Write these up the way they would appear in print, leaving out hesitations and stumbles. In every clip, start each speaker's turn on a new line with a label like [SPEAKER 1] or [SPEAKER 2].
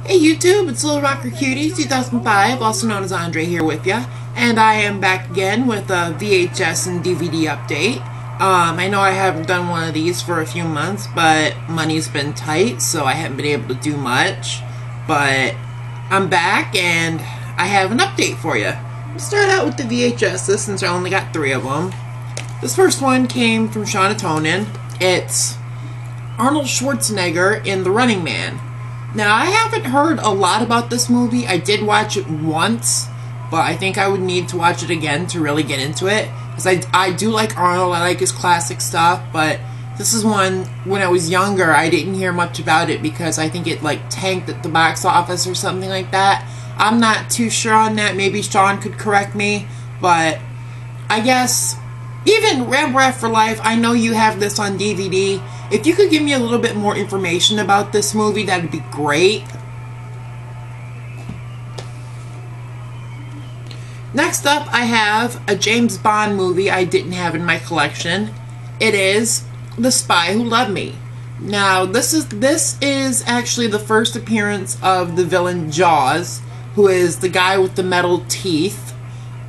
[SPEAKER 1] Hey YouTube, it's lilrockercutie2005, also known as Andre, here with ya, and I am back again with a VHS and DVD update. I know I haven't done one of these for a few months, but money's been tight, so I haven't been able to do much. But I'm back, and I have an update for you. We'll start out with the VHSs, since I only got 3 of them. This first one came from Seanatonin. It's Arnold Schwarzenegger in The Running Man. Now, I haven't heard a lot about this movie. I did watch it once, but I think I would need to watch it again to really get into it. Because I do like Arnold, I like his classic stuff, but this is one, when I was younger, I didn't hear much about it because I think it, like, tanked at the box office or something like that. I'm not too sure on that. Maybe Sean could correct me, but I guess, even Rambo for Life, I know you have this on DVD. If you could give me a little bit more information about this movie, that would be great. Next up, I have a James Bond movie I didn't have in my collection. It is The Spy Who Loved Me. Now, this is actually the first appearance of the villain Jaws, who is the guy with the metal teeth,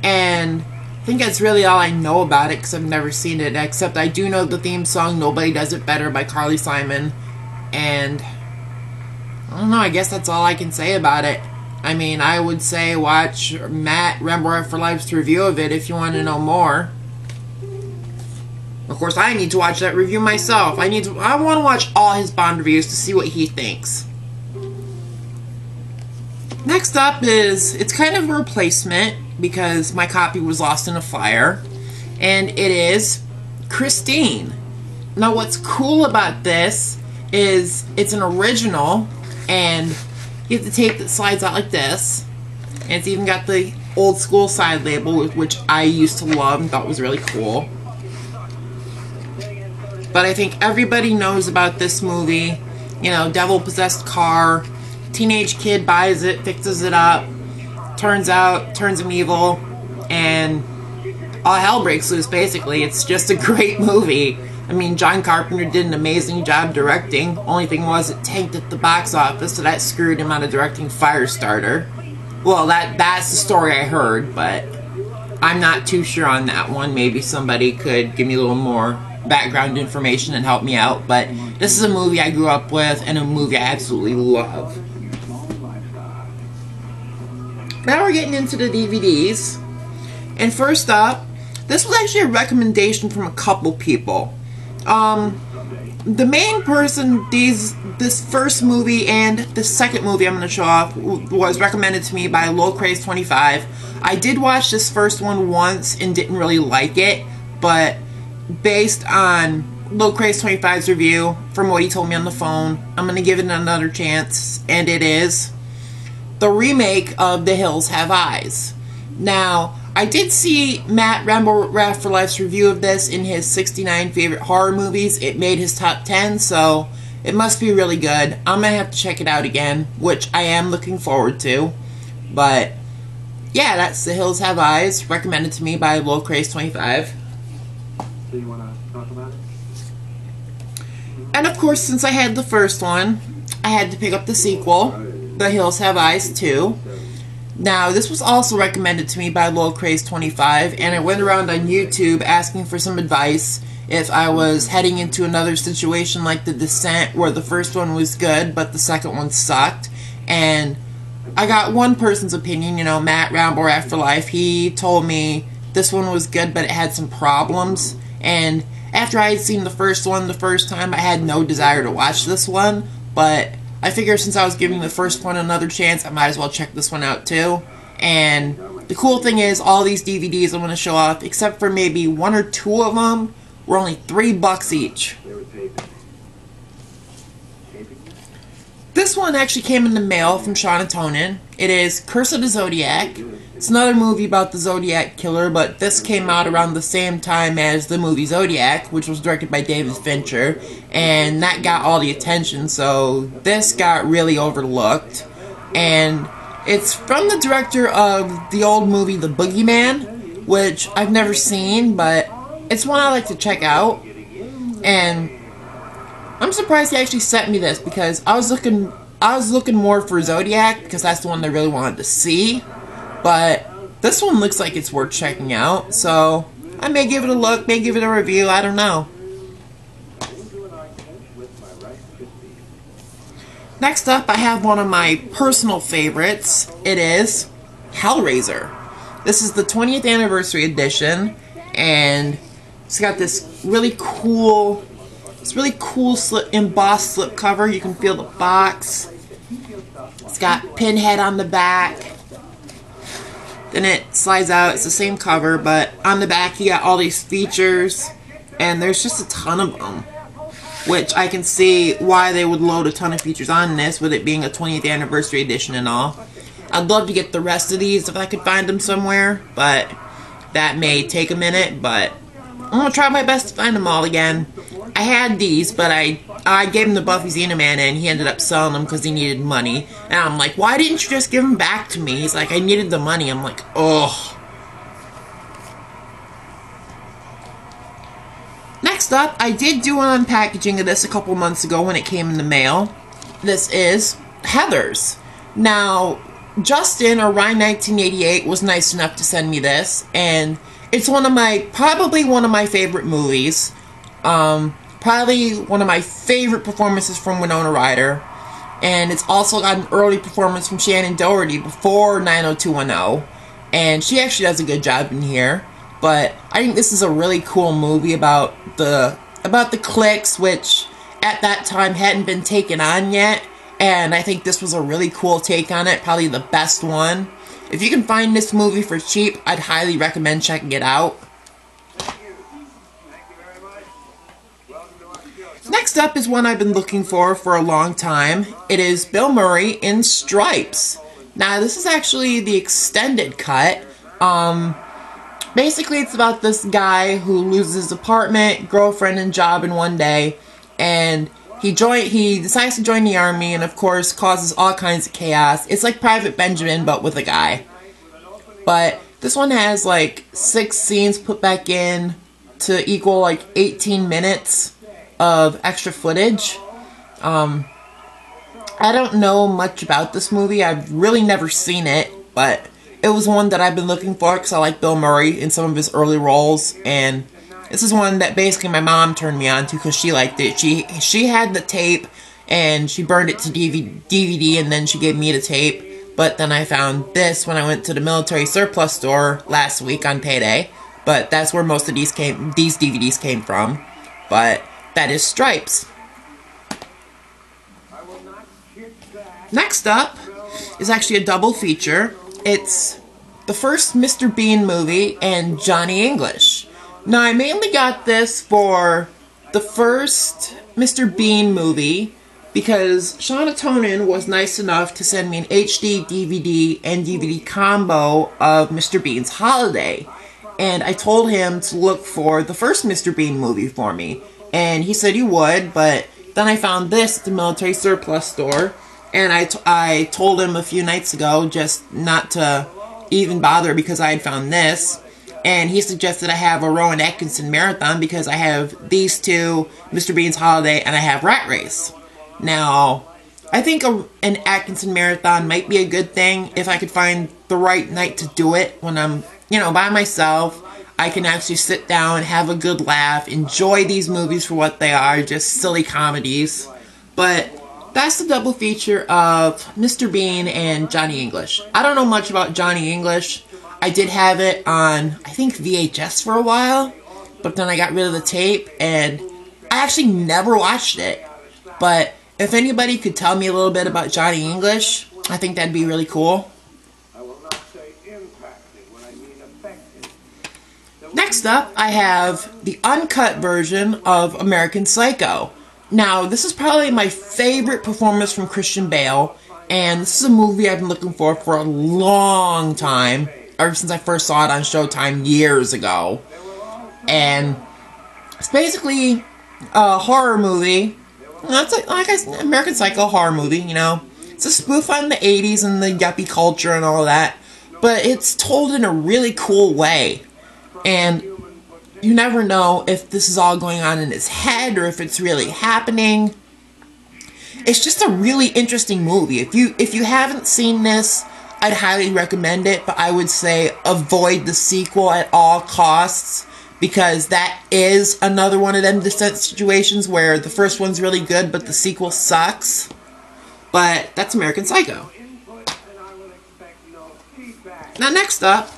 [SPEAKER 1] and I think that's really all I know about it because I've never seen it, except I do know the theme song Nobody Does It Better by Carly Simon, and I don't know, I guess that's all I can say about it. I mean, I would say watch Matt Rambo for Life's review of it if you want to know more. Of course, I need to watch that review myself. I want to watch all his Bond reviews to see what he thinks. Next up it's kind of a replacement because my copy was lost in a fire, and it is Christine. Now, what's cool about this is it's an original, and you have the tape that slides out like this, and it's even got the old school side label, which I used to love and thought was really cool. But I think everybody knows about this movie. You know, devil-possessed car, teenage kid buys it, fixes it up, turns him evil, and all hell breaks loose, basically. It's just a great movie. I mean, John Carpenter did an amazing job directing. Only thing was, it tanked at the box office, so that screwed him out of directing Firestarter. Well, that's the story I heard, but I'm not too sure on that one. Maybe somebody could give me a little more background information and help me out, but this is a movie I grew up with, and a movie I absolutely love. Now we're getting into the DVDs, and first up, this was actually a recommendation from a couple people. The main person this first movie and the second movie I'm going to show off was recommended to me by lilcraze2005. I did watch this first one once and didn't really like it, but based on lilcraze2005's review, from what he told me on the phone, I'm going to give it another chance, and it is the remake of The Hills Have Eyes. Now, I did see Matt Rambo for Life's review of this in his 69 favorite horror movies. It made his top 10, so it must be really good. I'm going to have to check it out again, which I am looking forward to. But, yeah, that's The Hills Have Eyes, recommended to me by lilcraze2005.
[SPEAKER 2] So you want to talk about it?
[SPEAKER 1] And, of course, since I had the first one, I had to pick up the sequel, The Hills Have Eyes 2. Now, this was also recommended to me by lilcraze2005, and I went around on YouTube asking for some advice if I was heading into another situation like The Descent, where the first one was good, but the second one sucked. And I got one person's opinion, you know, Matt Rambo for Life. He told me this one was good, but it had some problems. And after I had seen the first one the first time, I had no desire to watch this one, but I figured since I was giving the first one another chance, I might as well check this one out too. And the cool thing is, all these DVDs I'm going to show off, except for maybe 1 or 2 of them, were only $3 each. This one actually came in the mail from Seanatonin. It is Cursive the Zodiac. It's another movie about the Zodiac Killer, but this came out around the same time as the movie Zodiac, which was directed by David Fincher, and that got all the attention, so this got really overlooked. And it's from the director of the old movie The Boogeyman, which I've never seen, but it's one I like to check out. And I'm surprised he actually sent me this, because I was looking I was looking more for Zodiac because that's the one I really wanted to see. But this one looks like it's worth checking out. So I may give it a look, may give it a review. I don't know. Next up, I have one of my personal favorites. It is Hellraiser. This is the 20th anniversary edition, and it's got this really cool embossed slip cover. You can feel the box. It's got Pinhead on the back. Then it slides out. It's the same cover, but on the back you got all these features, and there's just a ton of them, which I can see why they would load a ton of features on this, with it being a 20th anniversary edition and all. I'd love to get the rest of these if I could find them somewhere, but that may take a minute, but I'm going to try my best to find them all again. I had these, but I gave him the Buffy Xenaman, and he ended up selling them because he needed money. And I'm like, why didn't you just give them back to me? He's like, I needed the money. I'm like, ugh. Next up, I did do an unpackaging of this a couple months ago when it came in the mail. This is Heathers. Now, Justin, or Ryan1988, was nice enough to send me this, and it's probably one of my favorite movies. Probably one of my favorite performances from Winona Ryder, and it's also got an early performance from Shannon Doherty before 90210, and she actually does a good job in here. But I think this is a really cool movie about the cliques, which at that time hadn't been taken on yet. And I think this was a really cool take on it, probably the best one. If you can find this movie for cheap, I'd highly recommend checking it out. Next up is one I've been looking for a long time. It is Bill Murray in Stripes. Now, this is actually the extended cut. Basically, it's about this guy who loses his apartment, girlfriend, and job in one day, and he decides to join the army, and of course causes all kinds of chaos. It's like Private Benjamin, but with a guy. But this one has like 6 scenes put back in to equal like 18 minutes of extra footage. I don't know much about this movie. I've really never seen it, but it was one that I've been looking for because I like Bill Murray in some of his early roles, and this is one that basically my mom turned me on to because she liked it. She had the tape, and she burned it to DVD, and then she gave me the tape. But then I found this when I went to the military surplus store last week on payday. But that's where most of these DVDs came from. But that is Stripes. Next up is actually a double feature. It's the first Mr. Bean movie and Johnny English. Now, I mainly got this for the first Mr. Bean movie because Seanatonin was nice enough to send me an HD DVD and DVD combo of Mr. Bean's Holiday. And I told him to look for the first Mr. Bean movie for me. And he said he would, but then I found this at the military surplus store. And I told him a few nights ago just not to even bother because I had found this. And he suggested I have a Rowan Atkinson marathon because I have these two, Mr. Bean's Holiday, and I have Rat Race. Now, I think an Atkinson marathon might be a good thing if I could find the right night to do it when I'm, by myself. I can actually sit down, have a good laugh, enjoy these movies for what they are, just silly comedies. But that's the double feature of Mr. Bean and Johnny English. I don't know much about Johnny English. I did have it on, I think, VHS for a while, but then I got rid of the tape, and I actually never watched it. But if anybody could tell me a little bit about Johnny English, I think that'd be really cool. Next up, I have the uncut version of American Psycho. Now, this is probably my favorite performance from Christian Bale, and this is a movie I've been looking for a long time, ever since I first saw it on Showtime years ago. And it's basically a horror movie. It's like an American Psycho horror movie, It's a spoof on the 80s and the yuppie culture and all that, but it's told in a really cool way. And you never know if this is all going on in his head or if it's really happening. it's just a really interesting movie. If you haven't seen this, I'd highly recommend it, but I would say avoid the sequel at all costs, because that is another one of them descent situations where the first one's really good, but the sequel sucks. But that's American Psycho. Now next up,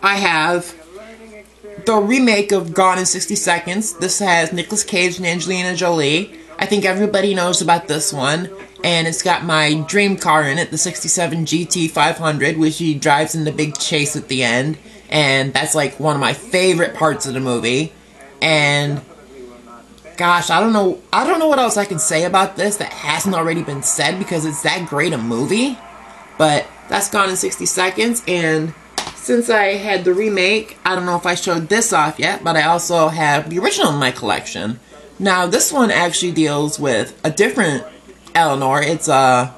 [SPEAKER 1] I have the remake of Gone in 60 Seconds. This has Nicolas Cage and Angelina Jolie. I think everybody knows about this one. And it's got my dream car in it, the 67 GT 500, which he drives in the big chase at the end. And that's like one of my favorite parts of the movie. And gosh, I don't know what else I can say about this that hasn't already been said, because it's that great a movie. But that's Gone in 60 Seconds. And since I had the remake, I don't know if I showed this off yet, but I also have the original in my collection. Now, this one actually deals with a different Eleanor. It's I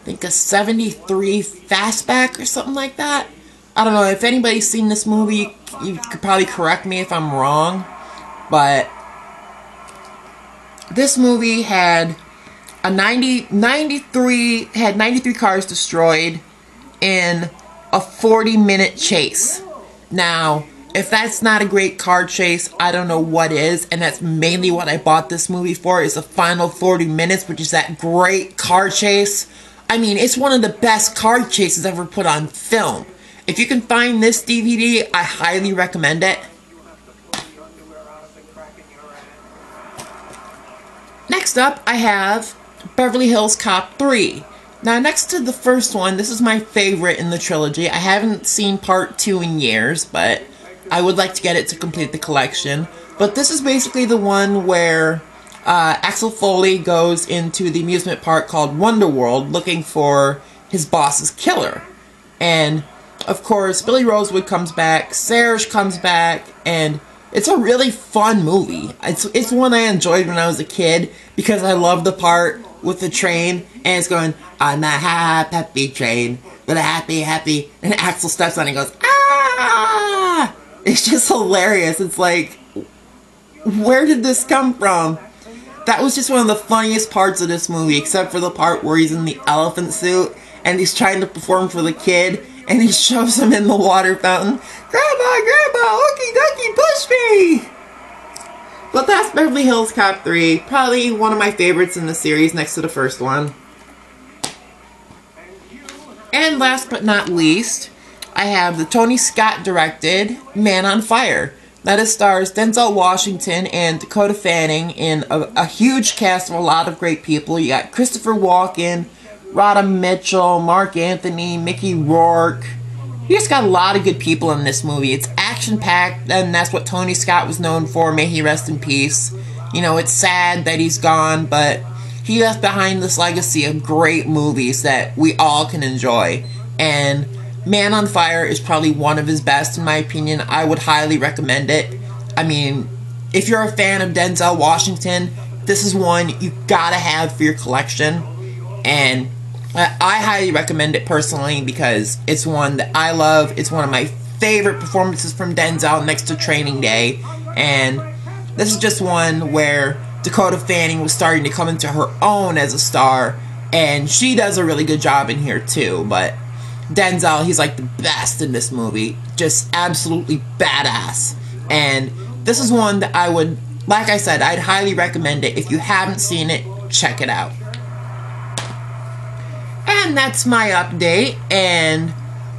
[SPEAKER 1] think a 73 fastback or something like that. I don't know, if anybody's seen this movie, you could probably correct me if I'm wrong, but this movie had a 93 cars destroyed in a 40-minute chase. Now, if that's not a great car chase, I don't know what is, and that's mainly what I bought this movie for, is the final 40 minutes, which is that great car chase. I mean, it's one of the best car chases ever put on film. If you can find this DVD, I highly recommend it. Next up, I have Beverly Hills Cop 3. Now, next to the first one, this is my favorite in the trilogy. I haven't seen part 2 in years, but I would like to get it to complete the collection. But this is basically the one where Axel Foley goes into the amusement park called Wonder World looking for his boss's killer. And, of course, Billy Rosewood comes back, Serge comes back, and it's a really fun movie. It's one I enjoyed when I was a kid, because I love the part with the train, and it's going, on the happy train, with a happy, and Axel steps on it and goes, ah! It's just hilarious. It's like, where did this come from? That was just one of the funniest parts of this movie, except for the part where he's in the elephant suit, and he's trying to perform for the kid, and he shoves him in the water fountain. Grandma, okie dokie, push me! But that's Beverly Hills Cop 3. Probably one of my favorites in the series, next to the first one. And last but not least, I have the Tony Scott directed Man on Fire. That stars Denzel Washington and Dakota Fanning in a huge cast of a lot of great people. You got Christopher Walken, Rhoda Mitchell, Mark Anthony, Mickey Rourke. You just got a lot of good people in this movie. It's action-packed, and that's what Tony Scott was known for. May he rest in peace. You know, it's sad that he's gone, but he left behind this legacy of great movies that we all can enjoy. And Man on Fire is probably one of his best, in my opinion. I would highly recommend it. I mean, if you're a fan of Denzel Washington, this is one you gotta have for your collection. And I highly recommend it personally, because it's one that I love. It's one of my favorite performances from Denzel, next to Training Day. And this is just one where Dakota Fanning was starting to come into her own as a star, and she does a really good job in here too. But Denzel, he's like the best in this movie. Just absolutely badass. And this is one that I would, like I said, I'd highly recommend it. If you haven't seen it, check it out. And that's my update, and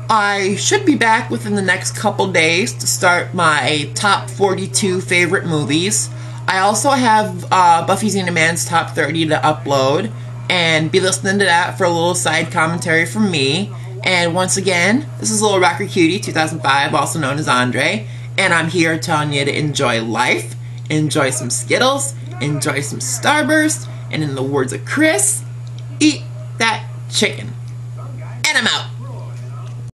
[SPEAKER 1] I should be back within the next couple days to start my top 42 favorite movies. I also have Buffy's Eating Man's top 30 to upload, and be listening to that for a little side commentary from me. And once again, this is lilrockercutie2005, also known as Andre, and I'm here telling you to enjoy life, enjoy some Skittles, enjoy some Starburst, and in the words of Chris, eat that chicken. And I'm out.